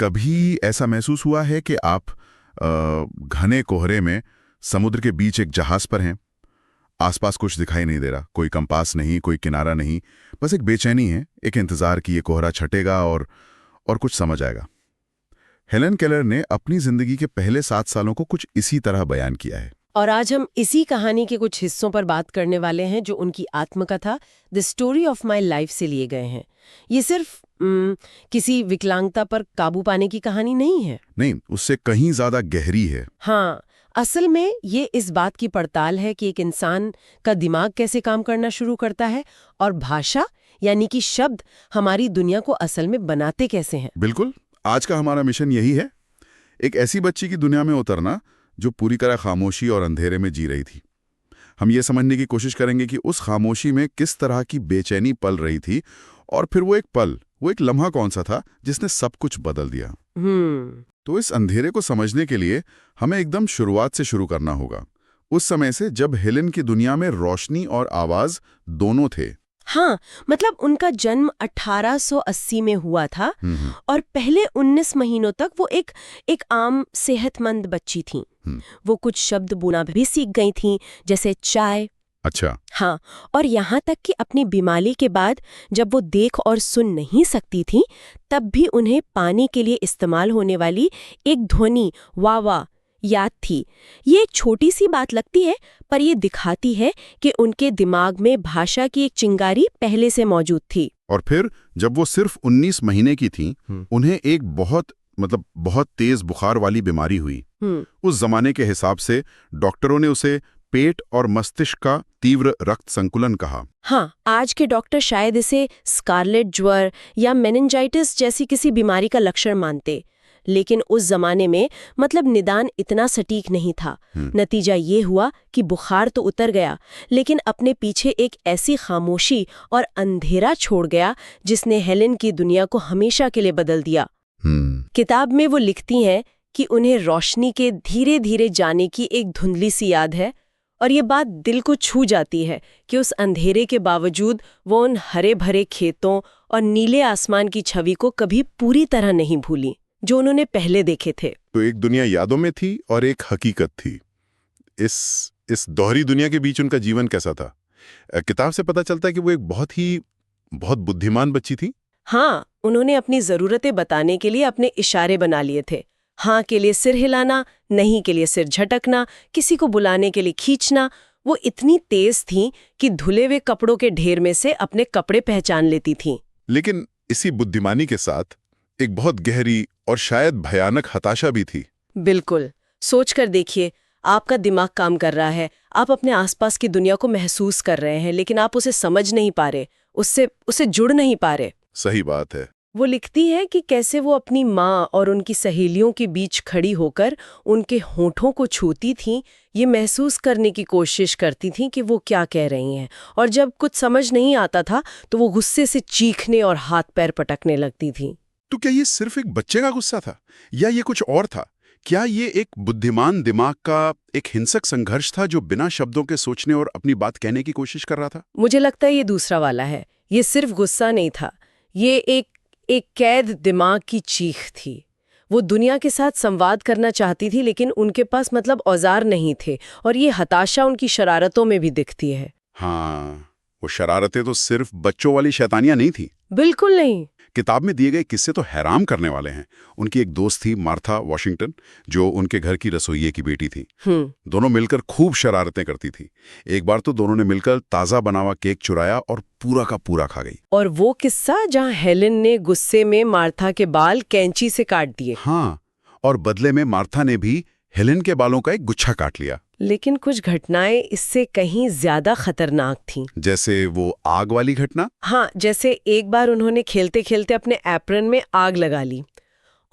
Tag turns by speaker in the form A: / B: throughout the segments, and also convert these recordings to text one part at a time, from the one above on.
A: कभी ऐसा महसूस हुआ है कि आप घने कोहरे में समुद्र के बीच एक जहाज पर हैं, आसपास कुछ दिखाई नहीं दे रहा, कोई कंपास नहीं, कोई किनारा नहीं, बस एक बेचैनी है, एक इंतजार कि ये कोहरा छटेगा और कुछ समझ आएगा। हेलन केलर ने अपनी जिंदगी के पहले 7 सालों को कुछ इसी तरह बयान किया है।
B: और आज हम इसी कहानी के कुछ हिस्सों पर बात करने वाले हैं जो उनकी आत्मकथा the story of my life से लिए गए हैं। ये सिर्फ किसी विकलांगता पर काबू पाने की कहानी नहीं है।
A: नहीं, उससे कहीं ज्यादा गहरी है।
B: हाँ, असल में ये इस बात की पड़ताल है कि एक इंसान का दिमाग कैसे काम करना शुरू करता है और भाषा यानी कि शब्द हमारी दुनिया को असल में बनाते कैसे हैं।
A: बिल्कुल, आज का हमारा मिशन यही है, एक ऐसी बच्ची की दुनिया में उतरना जो पूरी तरह खामोशी और अंधेरे में जी रही थी। हम ये समझने की कोशिश करेंगे कि उस खामोशी में किस तरह की बेचैनी पल रही थी, और फिर वो एक लम्हा कौन सा था जिसने सब कुछ बदल दिया। तो इस अंधेरे को समझने के लिए हमें एकदम शुरुआत से शुरू करना होगा, उस समय से जब हेलेन की दुनिया में रोशनी और आवाज दोनों थे।
B: हाँ, मतलब उनका जन्म 1880 में हुआ था और पहले 19 महीनों तक वो एक आम सेहतमंद बच्ची थी। वो कुछ शब्द बोलना भी सीख गई थी, जैसे चाय।
A: अच्छा।
B: हाँ, और यहाँ तक कि अपनी बीमारी के बाद जब वो देख और सुन नहीं सकती थी, तब भी उन्हें पानी के लिए इस्तेमाल होने वाली एक ध्वनि वाह वाह याद थी। ये छोटी सी बात लगती है, पर ये दिखाती है कि उनके दिमाग में भाषा की एक चिंगारी पहले से मौजूद थी।
A: और फिर जब वो सिर्फ 19 महीने की थी, उन्हें एक बहुत तेज बुखार वाली बीमारी हुई। उस जमाने के हिसाब से डॉक्टरों ने उसे पेट और मस्तिष्क का तीव्र रक्त संकुलन कहा।
B: हाँ, आज के डॉक्टर शायद इसे स्कारलेट ज्वर या मेनिंजाइटिस जैसी किसी बीमारी का लक्षण मानते, लेकिन उस जमाने में निदान इतना सटीक नहीं था। नतीजा ये हुआ कि बुखार तो उतर गया, लेकिन अपने पीछे एक ऐसी खामोशी और अंधेरा छोड़ गया जिसने हेलेन की दुनिया को हमेशा के लिए बदल दिया। किताब में वो लिखती हैं कि उन्हें रोशनी के धीरे धीरे जाने की एक धुंधली सी याद है, और ये बात दिल को छू जाती है कि उस अंधेरे के बावजूद वो उन हरे भरे खेतों और नीले आसमान की छवि को कभी पूरी तरह नहीं भूली जो उन्होंने पहले देखे थे।
A: तो एक दुनिया यादों में थी और एक हकीकत थी। इस दोहरी दुनिया के बीच उनका जीवन कैसा था? किताब से पता चलता है कि वो एक बहुत बुद्धिमान बच्ची थी।
B: हाँ, उन्होंने अपनी जरूरतें बताने के लिए अपने इशारे बना लिए थे। हाँ के लिए सिर हिलाना, नहीं के लिए सिर झटकना, किसी को बुलाने के लिए खींचना। वो इतनी तेज थीं कि धुले हुए कपड़ों के ढेर में से अपने कपड़े पहचान लेती थीं।
A: लेकिन इसी बुद्धिमानी के साथ एक बहुत गहरी और शायद भयानक हताशा भी थी।
B: बिल्कुल, सोच कर देखिए, आपका दिमाग काम कर रहा है, आप अपने आसपास की दुनिया को महसूस कर रहे हैं, लेकिन आप उसे समझ नहीं पा रहे, उससे जुड़ नहीं पा रहे।
A: सही बात है।
B: वो लिखती है कि कैसे वो अपनी माँ और उनकी सहेलियों के बीच खड़ी होकर उनके होठों को छूती थीं, ये महसूस करने की कोशिश करती थीं कि वो क्या कह रही हैं, और जब कुछ समझ नहीं आता था तो वो गुस्से से चीखने और हाथ पैर पटकने लगती थीं।
A: तो क्या ये सिर्फ एक बच्चे का गुस्सा था या ये कुछ और था? क्या ये एक बुद्धिमान दिमाग का एक हिंसक संघर्ष था जो बिना शब्दों के सोचने और अपनी बात कहने की कोशिश कर रहा था?
B: मुझे लगता है ये दूसरा वाला है। ये सिर्फ गुस्सा नहीं था, ये एक कैद दिमाग की चीख थी। वो दुनिया के साथ संवाद करना चाहती थी, लेकिन उनके पास औजार नहीं थे, और ये हताशा उनकी शरारतों में भी दिखती है।
A: हाँ, वो शरारतें तो सिर्फ बच्चों वाली शैतानियां नहीं थी।
B: बिल्कुल नहीं।
A: किताब में दिए गए किस्से तो हैरान करने वाले हैं। उनकी एक दोस्त थी मार्था वॉशिंगटन, जो उनके घर की रसोइये की बेटी थी। दोनों मिलकर खूब शरारतें करती थी। एक बार तो दोनों ने मिलकर ताज़ा बना हुआ केक चुराया और पूरा का पूरा खा गई।
B: और वो किस्सा जहाँ हेलेन ने गुस्से में मार्था के बाल कैंची से काट दिए।
A: हाँ, और बदले में मार्था ने भी हेलेन के बालों का एक गुच्छा काट लिया।
B: लेकिन कुछ घटनाएं इससे कहीं ज्यादा खतरनाक थीं।
A: जैसे वो आग वाली घटना?
B: हाँ, जैसे एक बार उन्होंने खेलते खेलते अपने एप्रन में आग लगा ली।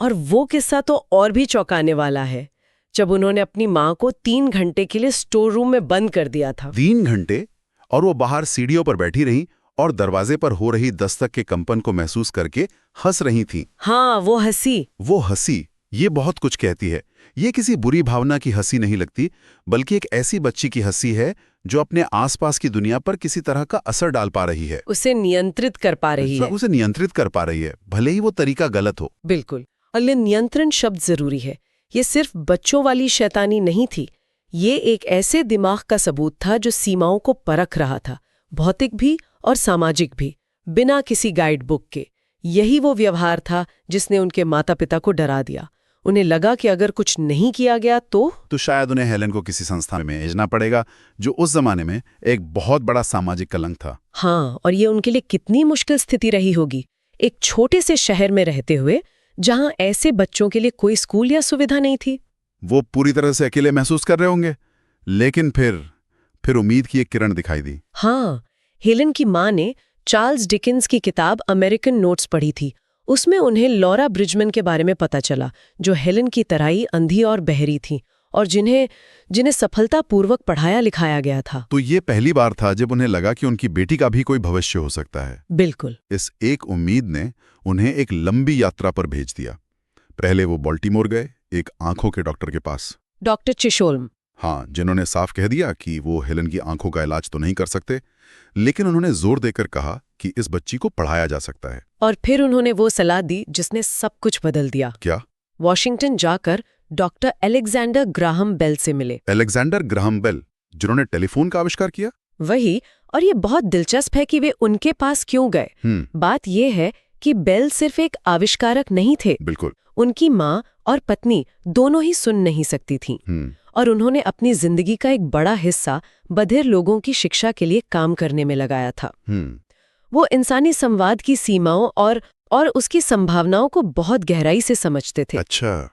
B: और वो किस्सा तो और भी चौंकाने वाला है, जब उन्होंने अपनी माँ को 3 घंटे के लिए स्टोर रूम में बंद कर दिया था।
A: 3 घंटे? और वो बाहर सीढ़ियों पर बैठी रहीं और दरवाजे पर हो रही दस्तक के कंपन को महसूस करके हंस रही थीं।
B: हाँ, वो हंसी
A: ये बहुत कुछ कहती है। ये किसी बुरी भावना की हंसी नहीं लगती, बल्कि एक ऐसी बच्ची की हंसी है जो अपने आसपास की दुनिया पर किसी तरह का असर डाल पा रही है,
B: उसे नियंत्रित कर पा रही है,
A: भले ही वो तरीका गलत हो।
B: बिल्कुल। अगले नियंत्रण शब्द जरूरी है। ये सिर्फ बच्चों वाली शैतानी नहीं थी, ये एक ऐसे दिमाग का सबूत था जो सीमाओं को परख रहा था, भौतिक भी और सामाजिक भी, बिना किसी गाइड बुक के। यही वो व्यवहार था जिसने उनके माता पिता को डरा दिया। उन्हें लगा कि अगर कुछ नहीं किया गया तो
C: शायद उन्हें हेलेन को किसी संस्था में भेजना पड़ेगा, जो उस जमाने में एक बहुत बड़ा सामाजिक कलंक था।
B: हाँ, और ये उनके लिए कितनी मुश्किल स्थिति रही होगी, एक छोटे से शहर में रहते हुए जहां ऐसे बच्चों के लिए कोई स्कूल या सुविधा नहीं थी।
C: वो पूरी तरह से अकेले महसूस कर रहे होंगे, लेकिन फिर उम्मीद की एक किरण दिखाई दी।
B: हाँ, हेलन की माँ ने चार्ल्स डिकेंस की किताब अमेरिकन नोट्स पढ़ी थी। उसमें उन्हें लॉरा ब्रिजमैन के बारे में पता चला, जो हेलन की तरह ही अंधी और बहरी थी और जिन्हें सफलतापूर्वक पढ़ाया लिखाया गया था।
C: तो ये पहली बार था जब उन्हें लगा कि उनकी बेटी का भी कोई भविष्य हो सकता है।
B: बिल्कुल।
C: इस एक उम्मीद ने उन्हें एक लंबी यात्रा पर भेज दिया। पहले वो बाल्टीमोर गए, एक आंखों के डॉक्टर के पास।
B: Doctor Chisholm.
C: हाँ, जिन्होंने साफ कह दिया कि वो हेलन की आंखों का इलाज तो नहीं कर सकते, लेकिन उन्होंने जोर देकर कहा कि इस बच्ची को पढ़ाया जा सकता है।
B: और फिर उन्होंने वो सलाह दी जिसने सब कुछ बदल दिया।
C: क्या?
B: वॉशिंगटन जाकर डॉक्टर अलेक्जेंडर ग्राहम बेल से मिले।
C: अलेक्जेंडर ग्राहम बेल, जिन्होंने टेलीफोन का आविष्कार किया?
B: वही। और ये बहुत दिलचस्प है कि वे उनके पास क्यों गए। बात यह है कि बेल सिर्फ एक आविष्कारक नहीं थे।
C: बिल्कुल।
B: उनकी माँ और पत्नी दोनों ही सुन नहीं सकती थीं, और उन्होंने अपनी जिंदगी का एक बड़ा हिस्सा बधिर लोगों की शिक्षा के लिए काम करने में लगाया था। वो इंसानी संवाद की सीमाओं और उसकी संभावनाओं को बहुत गहराई से समझते थे।
C: अच्छा,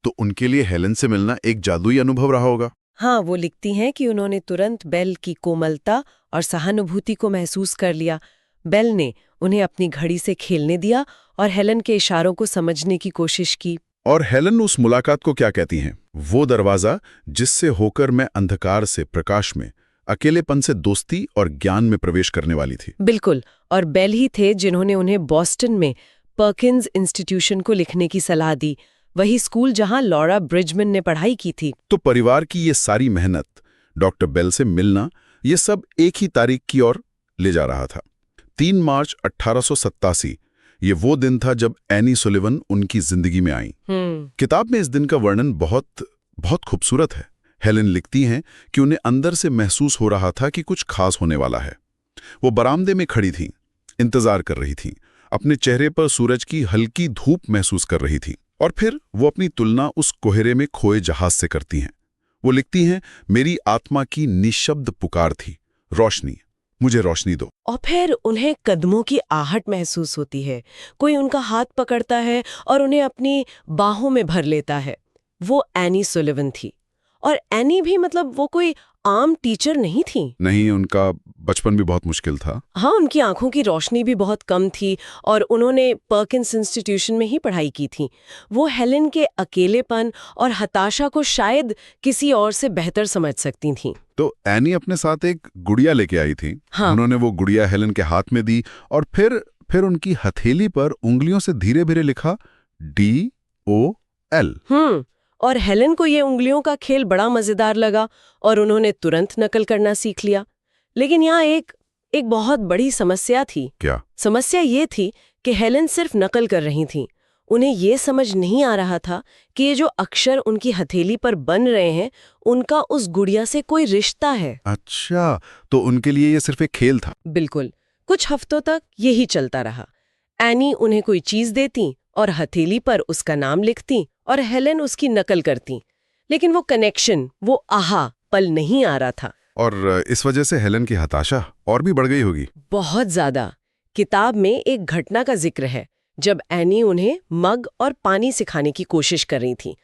C: तो उनके लिए हेलन से मिलना एक जादुई अनुभव रहा होगा।
B: हाँ, वो लिखती हैं कि उन्होंने तुरंत बेल की कोमलता और सहानुभूति को महसूस कर लिया। बेल ने उन्हें अपनी घड़ी से खेलने दिया और हेलन के इशारों को समझने की कोशिश की।
C: और हेलन उस मुलाकात को क्या कहती हैं? वो दरवाजा जिससे होकर मैं अंधकार से प्रकाश में, अकेलेपन से दोस्ती और ज्ञान में प्रवेश करने वाली थी।
B: बिल्कुल। और बेल ही थे जिन्होंने उन्हें बॉस्टन में पर्किंस इंस्टीट्यूशन को लिखने की सलाह दी, वही स्कूल जहां लॉरा ब्रिजमैन ने पढ़ाई की थी।
C: तो परिवार की ये सारी मेहनत, डॉक्टर बेल से मिलना, ये सब एक ही तारीख की ओर ले जा रहा था। 3 मार्च 1887, ये वो दिन था जब एनी सुलिवन उनकी जिंदगी में आई। किताब में इस दिन का वर्णन बहुत खूबसूरत है। हेलन लिखती हैं कि उन्हें अंदर से महसूस हो रहा था कि कुछ खास होने वाला है। वो बरामदे में खड़ी थीं, इंतजार कर रही थीं, अपने चेहरे पर सूरज की हल्की धूप महसूस कर रही थीं। और फिर वो अपनी तुलना उस कोहरे में खोए जहाज से करती हैं। वो लिखती हैं, मेरी आत्मा की निशब्द पुकार थी, रोशनी, मुझे रोशनी दो।
B: और फिर उन्हें कदमों की आहट महसूस होती है। कोई उनका हाथ पकड़ता है और उन्हें अपनी बाहों में भर लेता है। वो एनी सुलिवन थी। और एनी भी वो कोई आम टीचर नहीं थी।
C: नहीं, उनका बचपन भी बहुत मुश्किल था।
B: हाँ, उनकी आंखों की रोशनी भी बहुत कम थी और उन्होंने पर्किंस इंस्टीट्यूशन में ही पढ़ाई की थी। वो हेलन के अकेलेपन और हताशा को शायद किसी और से बेहतर समझ सकती थीं।
C: तो एनी अपने साथ एक गुड़िया लेके आई थी।
B: हाँ।
C: उन्होंने वो गुड़िया हेलन के हाथ में दी और फिर उनकी हथेली पर उंगलियों से धीरे धीरे लिखा DOL।
B: और हेलन को ये उंगलियों का खेल बड़ा मजेदार लगा और उन्होंने तुरंत नकल करना सीख लिया। लेकिन यहाँ एक बहुत बड़ी समस्या थी।
C: क्या?
B: समस्या ये थी कि हेलन सिर्फ नकल कर रही थीं। उन्हें ये समझ नहीं आ रहा था कि ये जो अक्षर उनकी हथेली पर बन रहे हैं, उनका उस गुड़िया से कोई रिश्ता है।
C: अच्छा, तो उनके लिए ये सिर्फ एक खेल था।
B: बिल्कुल। कुछ हफ्तों तक यही चलता रहा। एनी उन्हें कोई चीज देती और हथेली पर उसका नाम लिखती और हेलन उसकी नकल करती। लेकिन वो कनेक्शन, वो आहा पल नहीं आ रहा था।
C: और इस वजह से हेलन की हताशा और भी बढ़ गई होगी।
B: बहुत ज्यादा। किताब में एक घटना का जिक्र है जब एनी उन्हें मग और पानी सिखाने की कोशिश कर रही थी।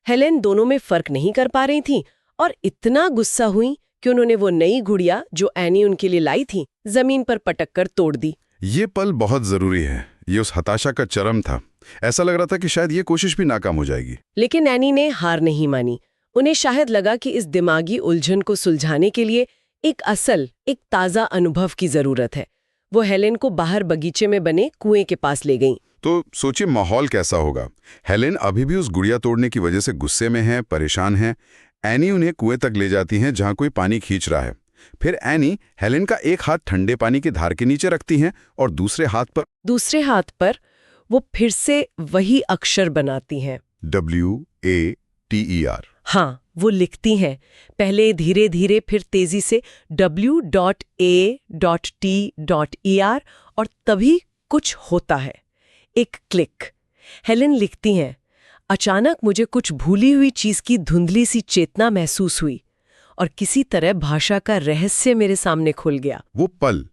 B: हेलन दोनों में फर्क नहीं कर पा रही थी और इतना गुस्सा हुई कि उन्होंने वो नई गुड़िया जो एनी उनके लिए लाई थी, जमीन पर पटक कर तोड़ दी।
C: ये पल बहुत जरूरी है। ये उस हताशा का चरम था। ऐसा लग रहा था कि शायद ये कोशिश भी नाकाम हो जाएगी।
B: लेकिन एनी ने हार नहीं मानी। उन्हें शायद लगा कि इस दिमागी उलझन को सुलझाने के लिए एक ताज़ा अनुभव की जरूरत है। वो हेलन को बाहर बगीचे में बने कुएं के पास ले गईं।
C: तो सोचिए माहौल कैसा होगा। हेलन अभी भी उस गुड़िया तोड़ने की वजह से गुस्से में है, परेशान है। एनी उन्हें कुएं तक ले जाती हैं जहां कोई पानी खींच रहा है। फिर एनी हेलन का एक हाथ ठंडे पानी की धार के नीचे रखती हैं और दूसरे हाथ पर
B: वो फिर से वही अक्षर बनाती हैं।
C: WATER।
B: हाँ, वो लिखती हैं, पहले धीरे धीरे, फिर तेजी से W.A.T.ER, और तभी कुछ होता है, एक क्लिक। हेलेन लिखती हैं, अचानक मुझे कुछ भूली हुई चीज की धुंधली सी चेतना महसूस हुई और किसी तरह भाषा का रहस्य मेरे सामने खुल गया।
A: वो पल,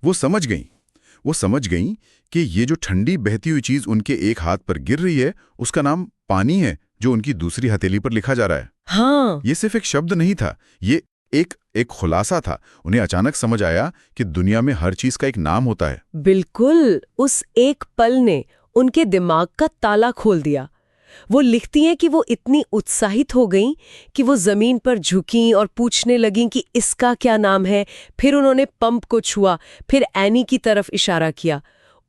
A: वो समझ गई कि ये जो ठंडी बहती हुई चीज उनके एक हाथ पर गिर रही है, उसका नाम पानी है, जो उनकी दूसरी हथेली पर लिखा जा रहा है।
B: हाँ,
A: ये सिर्फ एक शब्द नहीं था, ये एक खुलासा था। उन्हें अचानक समझ आया कि दुनिया में हर चीज का एक नाम होता है।
B: बिल्कुल, उस एक पल ने उनके दिमाग का ताला खोल दिया। वो लिखती हैं कि वो इतनी उत्साहित हो गईं कि वो जमीन पर झुकीं और पूछने लगीं कि इसका क्या नाम है। फिर उन्होंने पंप को छुआ, फिर एनी की तरफ इशारा किया।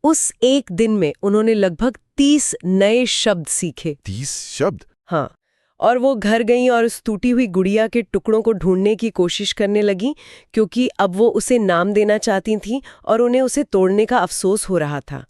B: उस एक दिन में उन्होंने लगभग 30 नए शब्द सीखे।
A: 30 शब्द?
B: हाँ, और वो घर गईं और उस टूटी हुई गुड़िया के टुकड़ों को ढूंढने की कोशिश करने लगीं, क्योंकि अब वो उसे नाम देना चाहती थीं और उन्हें उसे तोड़ने का अफसोस हो रहा था।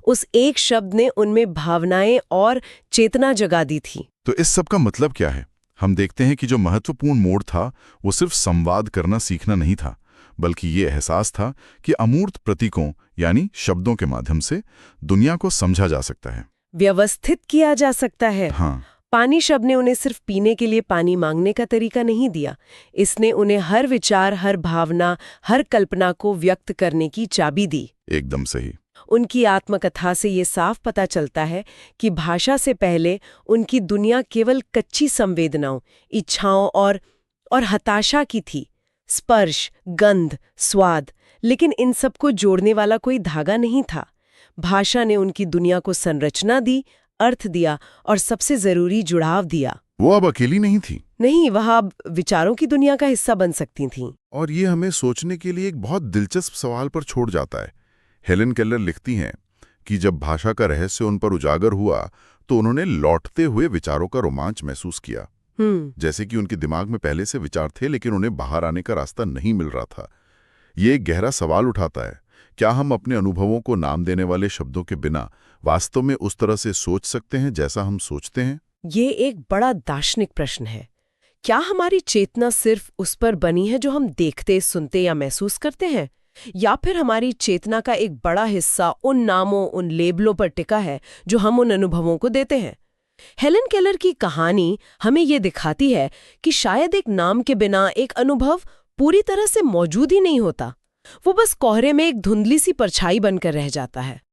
B: उस एक शब्द ने उनमें भावनाएं और चेतना जगा दी थी।
A: तो इस सब का मतलब क्या है? हम देखते हैं कि जो महत्वपूर्ण मोड़ था, वो सिर्फ संवाद करना सीखना नहीं था, बल्कि ये एहसास था कि अमूर्त प्रतीकों यानी शब्दों के माध्यम से दुनिया को समझा जा सकता है,
B: व्यवस्थित किया जा सकता है।
A: हाँ।
B: पानी शब्द ने उन्हें सिर्फ पीने के लिए पानी मांगने का तरीका नहीं दिया, इसने उन्हें हर विचार, हर भावना, हर कल्पना को व्यक्त करने की चाबी दी।
A: एकदम सही।
B: उनकी आत्मकथा से ये साफ पता चलता है कि भाषा से पहले उनकी दुनिया केवल कच्ची संवेदनाओं, इच्छाओं और हताशा की थी। स्पर्श, गंध, स्वाद, लेकिन इन सबको जोड़ने वाला कोई धागा नहीं था। भाषा ने उनकी दुनिया को संरचना दी, अर्थ दिया और सबसे जरूरी जुड़ाव दिया।
A: वो अब अकेली नहीं थी।
B: नहीं, वह अब विचारों की दुनिया का हिस्सा बन सकती थीं।
A: और ये हमें सोचने के लिए एक बहुत दिलचस्प सवाल पर छोड़ जाता है। हेलेन केलर लिखती हैं कि जब भाषा का रहस्य उन पर उजागर हुआ, तो उन्होंने लौटते हुए विचारों का रोमांच महसूस किया। जैसे कि उनके दिमाग में पहले से विचार थे, लेकिन उन्हें बाहर आने का रास्ता नहीं मिल रहा था। ये एक गहरा सवाल उठाता है, क्या हम अपने अनुभवों को नाम देने वाले शब्दों के बिना वास्तव में उस तरह से सोच सकते हैं जैसा हम सोचते हैं?
B: ये एक बड़ा दार्शनिक प्रश्न है। क्या हमारी चेतना सिर्फ उस पर बनी है जो हम देखते, सुनते या महसूस करते हैं, या फिर हमारी चेतना का एक बड़ा हिस्सा उन नामों, उन लेबलों पर टिका है जो हम उन अनुभवों को देते हैं? हेलेन केलर की कहानी हमें ये दिखाती है कि शायद एक नाम के बिना एक अनुभव पूरी तरह से मौजूद ही नहीं होता। वो बस कोहरे में एक धुंधली सी परछाई बनकर रह जाता है।